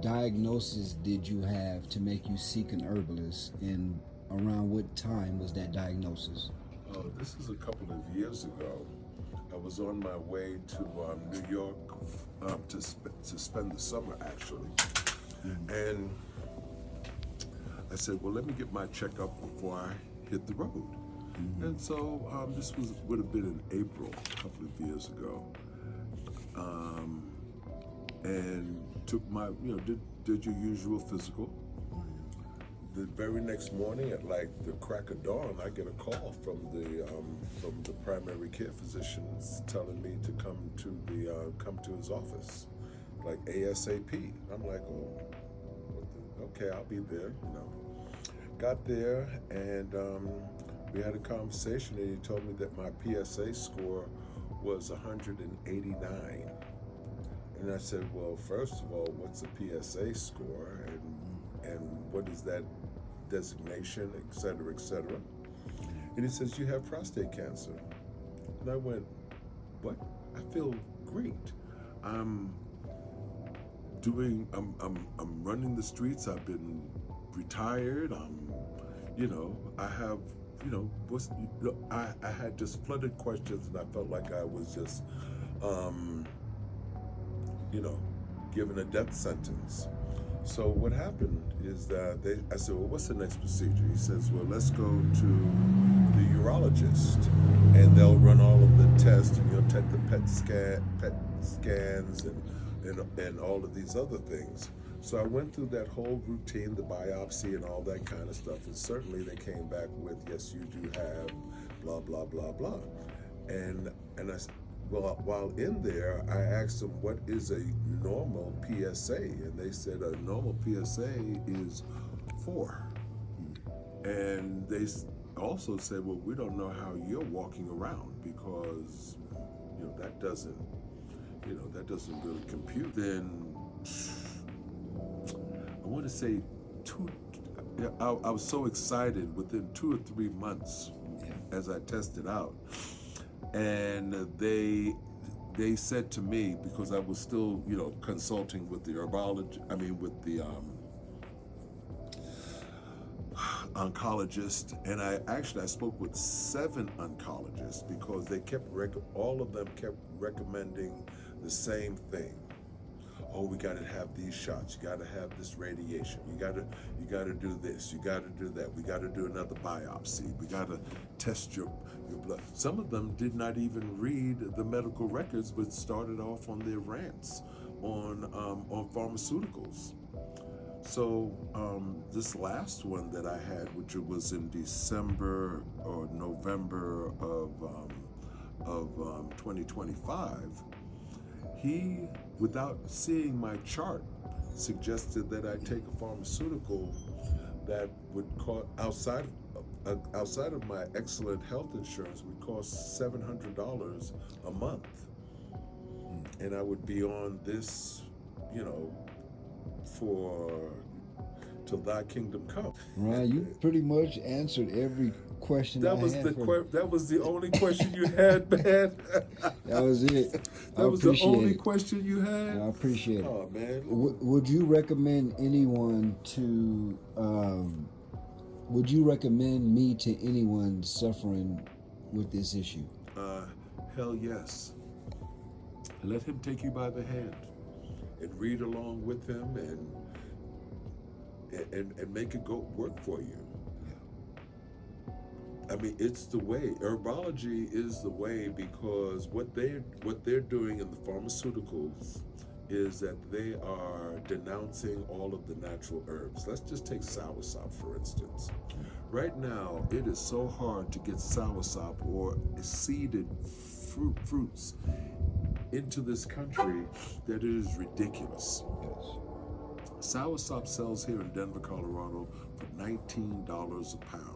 diagnosis did you have to make you seek an herbalist, and around what time was that diagnosis? This is a couple of years ago. I was on my way to New York to spend the summer, actually. And I said, well, let me get my checkup before I hit the road. And so would have been in April, a couple of years ago. And took my, did your usual physical. The very next morning at like the crack of dawn, I get a call from the primary care physicians telling me to come to his office, like ASAP. I'm like, oh, okay, I'll be there. Got there and we had a conversation, and he told me that my PSA score was 189. And I said, well, first of all, what's a PSA score, and what is that designation, et cetera, et cetera. And he says, you have prostate cancer. And I went, what? I feel great. I'm running the streets. I've been retired. I have, I had just flooded questions, and I felt like I was just, given a death sentence. So what happened is that I said, well, what's the next procedure? He says, well, let's go to the urologist, and they'll run all of the tests, and take the PET scans and all of these other things. So I went through that whole routine, the biopsy and all that kind of stuff, and certainly they came back with, yes, you do have blah, blah, blah, blah. And I said, well, while in there, I asked them, what is a normal PSA? And they said a normal PSA is 4. And they also said, well, we don't know how you're walking around, because, that doesn't really compute. Then I want to say I was so excited within 2 or 3 months as I tested out. And they said to me, because I was still, consulting with the with the oncologist, and I spoke with 7 oncologists, because they all of them kept recommending the same thing. Oh, we got to have these shots. You got to have this radiation. You got to do this. You got to do that. We got to do another biopsy. We got to test your blood. Some of them did not even read the medical records, but started off on their rants on pharmaceuticals. So this last one that I had, which was in December or November of 2025. He, without seeing my chart, suggested that I take a pharmaceutical that would cost, outside of my excellent health insurance, would cost $700 a month. And I would be on this, till thy kingdom come. Right, you pretty much answered every question That was the only question you had, man. That was it. That was the only question you had? I appreciate it. Oh, man. Would you recommend anyone to, would you recommend me to anyone suffering with this issue? Hell yes. Let him take you by the hand and read along with him and make it go work for you. I mean, it's the way. Herbology is the way, because what they're doing in the pharmaceuticals is that they are denouncing all of the natural herbs. Let's just take soursop, for instance. Right now, it is so hard to get soursop or seeded fruits into this country that it is ridiculous. Soursop sells here in Denver, Colorado for $19 a pound.